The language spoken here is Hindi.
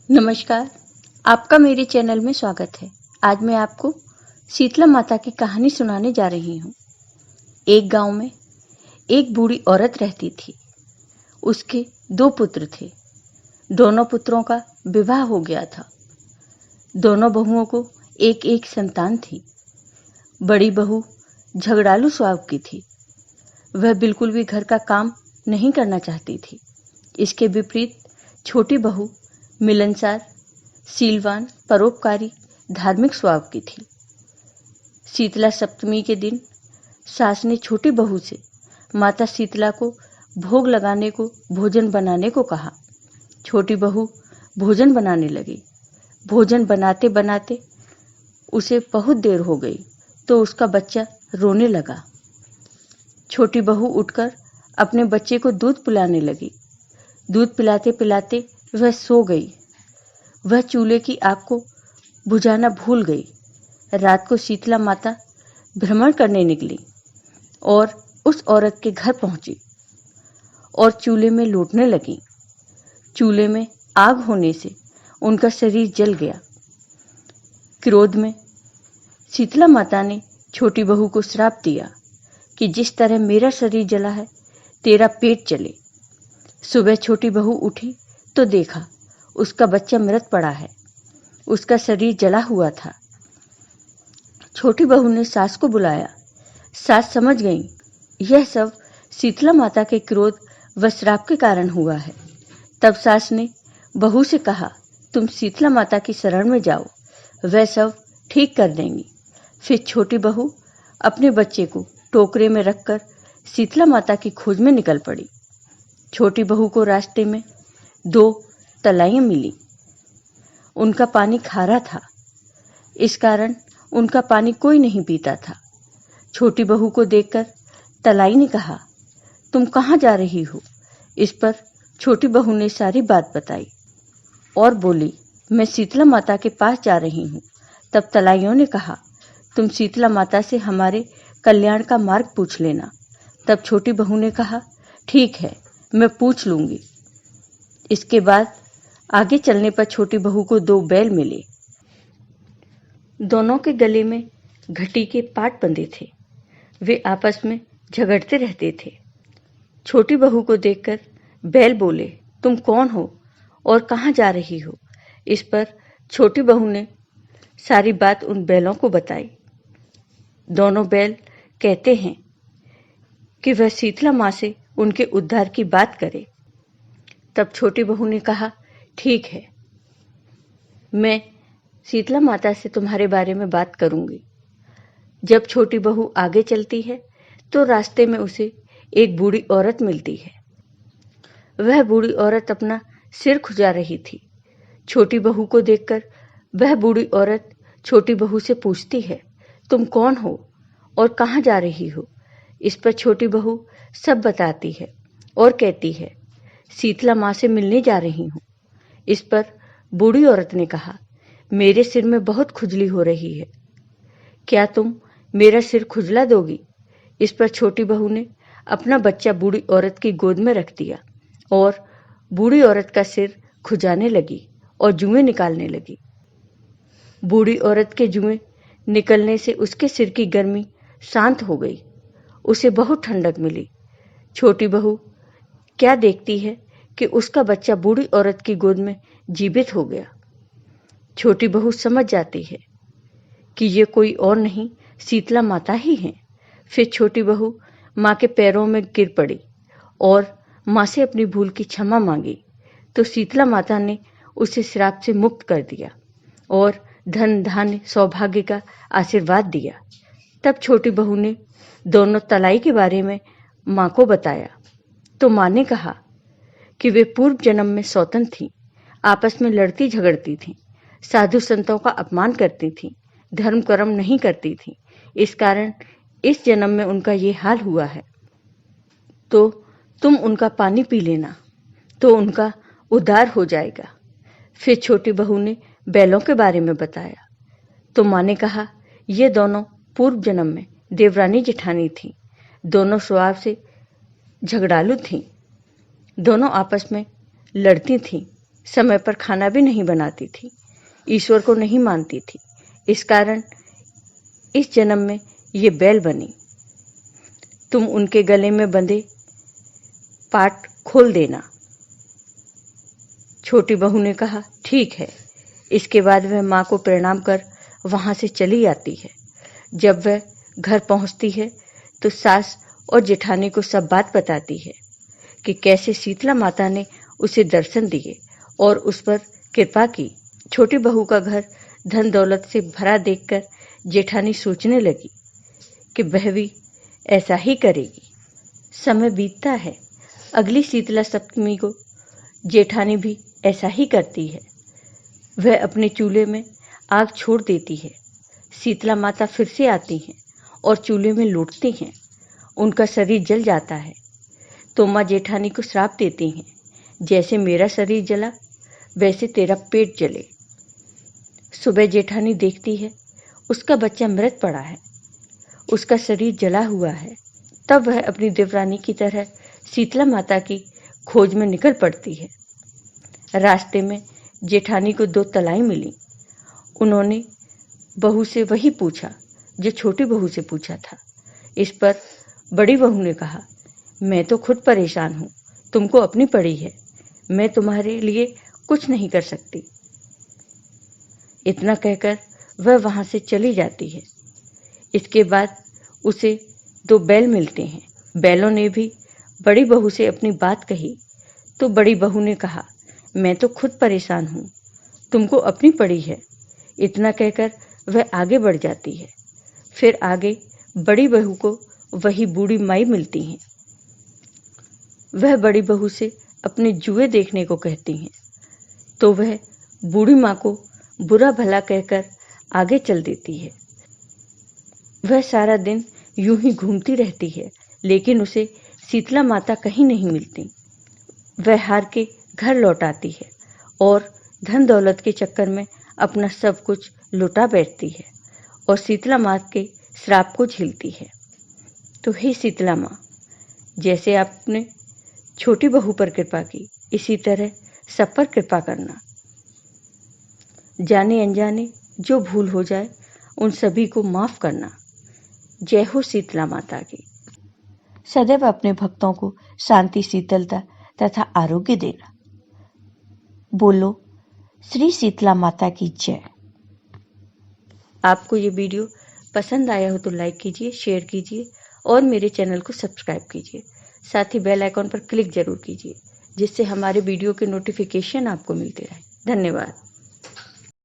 नमस्कार, आपका मेरे चैनल में स्वागत है। आज मैं आपको शीतला माता की कहानी सुनाने जा रही हूँ। एक गांव में एक बूढ़ी औरत रहती थी। उसके 2 पुत्र थे। दोनों पुत्रों का विवाह हो गया था। दोनों बहुओं को एक-एक संतान थी। बड़ी बहू झगड़ालू स्वभाव की थी। वह बिल्कुल भी घर का काम नहीं करना चाहती थी। इसके विपरीत छोटी बहू मिलनसार, शीलवान, परोपकारी, धार्मिक स्वभाव की थी। शीतला सप्तमी के दिन सास ने छोटी बहू से माता शीतला को भोग लगाने को, भोजन बनाने को कहा। छोटी बहू भोजन बनाने लगी। भोजन बनाते बनाते उसे बहुत देर हो गई तो उसका बच्चा रोने लगा। छोटी बहू उठकर अपने बच्चे को दूध पिलाने लगी। दूध पिलाते पिलाते वह सो गई। वह चूल्हे की आग को बुझाना भूल गई। रात को शीतला माता भ्रमण करने निकली और उस औरत के घर पहुंची और चूल्हे में लौटने लगी। चूल्हे में आग होने से उनका शरीर जल गया। क्रोध में शीतला माता ने छोटी बहू को श्राप दिया कि जिस तरह मेरा शरीर जला है, तेरा पेट जले। सुबह छोटी बहू उठी तो देखा उसका बच्चा मृत पड़ा है। उसका शरीर जला हुआ था। छोटी बहू ने सास को बुलाया। सास समझ गई यह सब शीतला माता के क्रोध व श्राप के कारण हुआ है। तब सास ने बहू से कहा, तुम शीतला माता की शरण में जाओ, वह सब ठीक कर देंगी। फिर छोटी बहू अपने बच्चे को टोकरे में रखकर शीतला माता की खोज में निकल पड़ी। छोटी बहू को रास्ते में 2 तलाइयां मिली। उनका पानी खारा था। इस कारण उनका पानी कोई नहीं पीता था। छोटी बहू को देखकर तलाई ने कहा, तुम कहाँ जा रही हो? इस पर छोटी बहू ने सारी बात बताई और बोली, मैं शीतला माता के पास जा रही हूँ। तब तलाइयों ने कहा, तुम शीतला माता से हमारे कल्याण का मार्ग पूछ लेना। तब छोटी बहू ने कहा, ठीक है, मैं पूछ लूंगी। इसके बाद आगे चलने पर छोटी बहू को 2 बैल मिले। दोनों के गले में घटी के पाट बंधे थे। वे आपस में झगड़ते रहते थे। छोटी बहू को देखकर बैल बोले, तुम कौन हो और कहाँ जा रही हो? इस पर छोटी बहू ने सारी बात उन बैलों को बताई। दोनों बैल कहते हैं कि वह शीतला माँ से उनके उद्धार की बात करे। तब छोटी बहू ने कहा, ठीक है, मैं शीतला माता से तुम्हारे बारे में बात करूंगी। जब छोटी बहू आगे चलती है तो रास्ते में उसे एक बूढ़ी औरत मिलती है। वह बूढ़ी औरत अपना सिर खुजा रही थी। छोटी बहू को देखकर वह बूढ़ी औरत छोटी बहू से पूछती है, तुम कौन हो और कहाँ जा रही हो? इस पर छोटी बहू सब बताती है और कहती है, शीतला माँ से मिलने जा रही हूँ। इस पर बूढ़ी औरत ने कहा, मेरे सिर में बहुत खुजली हो रही है, क्या तुम मेरा सिर खुजला दोगी? इस पर छोटी बहू ने अपना बच्चा बूढ़ी औरत की गोद में रख दिया और बूढ़ी औरत का सिर खुजाने लगी और जुएं निकालने लगी। बूढ़ी औरत के जुएं निकलने से उसके सिर की गर्मी शांत हो गई। उसे बहुत ठंडक मिली। छोटी बहू क्या देखती है कि उसका बच्चा बूढ़ी औरत की गोद में जीवित हो गया। छोटी बहू समझ जाती है कि ये कोई और नहीं, शीतला माता ही हैं। फिर छोटी बहू माँ के पैरों में गिर पड़ी और माँ से अपनी भूल की क्षमा मांगी तो शीतला माता ने उसे श्राप से मुक्त कर दिया और धन धान्य सौभाग्य का आशीर्वाद दिया। तब छोटी बहू ने दोनों तलाई के बारे में माँ को बताया तो माँ ने कहा कि वे पूर्व जन्म में सौतन थीं, आपस में लड़ती झगड़ती थीं, साधु संतों का अपमान करती थीं, धर्म कर्म नहीं करती थीं। इस कारण इस जन्म में उनका ये हाल हुआ है। तो तुम उनका पानी पी लेना तो उनका उद्धार हो जाएगा। फिर छोटी बहू ने बैलों के बारे में बताया तो माँ ने कहा, ये दोनों पूर्व जन्म में देवरानी जेठानी थीं। दोनों स्वभाव से झगड़ालू थीं। दोनों आपस में लड़ती थीं। समय पर खाना भी नहीं बनाती थी, ईश्वर को नहीं मानती थी। इस कारण इस जन्म में ये बैल बनी। तुम उनके गले में बंधे पाट खोल देना। छोटी बहू ने कहा, ठीक है। इसके बाद वह माँ को प्रणाम कर वहां से चली आती है। जब वह घर पहुंचती है तो सास और जेठानी को सब बात बताती है कि कैसे शीतला माता ने उसे दर्शन दिए और उस पर कृपा की। छोटी बहू का घर धन दौलत से भरा देखकर जेठानी सोचने लगी कि वह भी ऐसा ही करेगी। समय बीतता है। अगली शीतला सप्तमी को जेठानी भी ऐसा ही करती है। वह अपने चूल्हे में आग छोड़ देती है। शीतला माता फिर से आती हैं और चूल्हे में लौटती हैं। उनका शरीर जल जाता है तो माँ जेठानी को श्राप देती हैं, जैसे मेरा शरीर जला वैसे तेरा पेट जले। सुबह जेठानी देखती है उसका बच्चा मृत पड़ा है, उसका शरीर जला हुआ है। तब वह अपनी देवरानी की तरह शीतला माता की खोज में निकल पड़ती है। रास्ते में जेठानी को 2 तलाई मिली। उन्होंने बहू से वही पूछा जो छोटी बहू से पूछा था। इस पर बड़ी बहू ने कहा, मैं तो खुद परेशान हूँ, तुमको अपनी पड़ी है, मैं तुम्हारे लिए कुछ नहीं कर सकती। इतना कहकर वह वहां से चली जाती है। इसके बाद उसे 2 बैल मिलते हैं। बैलों ने भी बड़ी बहू से अपनी बात कही तो बड़ी बहू ने कहा, मैं तो खुद परेशान हूँ, तुमको अपनी पड़ी है। इतना कहकर वह आगे बढ़ जाती है। फिर आगे बड़ी बहू को वही बूढ़ी माई मिलती हैं। वह बड़ी बहू से अपने जुए देखने को कहती हैं तो वह बूढ़ी माँ को बुरा भला कहकर आगे चल देती है। वह सारा दिन यूं ही घूमती रहती है, लेकिन उसे शीतला माता कहीं नहीं मिलती। वह हार के घर लौट आती है और धन दौलत के चक्कर में अपना सब कुछ लुटा बैठती है और शीतला माँ के श्राप को झेलती है। तो हे शीतला माँ, जैसे आपने छोटी बहू पर कृपा की, इसी तरह सब पर कृपा करना। जाने अनजाने जो भूल हो जाए उन सभी को माफ करना। जय हो शीतला माता की। सदैव अपने भक्तों को शांति, शीतलता तथा आरोग्य देना। बोलो श्री शीतला माता की जय। आपको ये वीडियो पसंद आया हो तो लाइक कीजिए, शेयर कीजिए और मेरे चैनल को सब्सक्राइब कीजिए। साथ ही बेल आइकॉन पर क्लिक जरूर कीजिए, जिससे हमारे वीडियो के नोटिफिकेशन आपको मिलते रहे। धन्यवाद।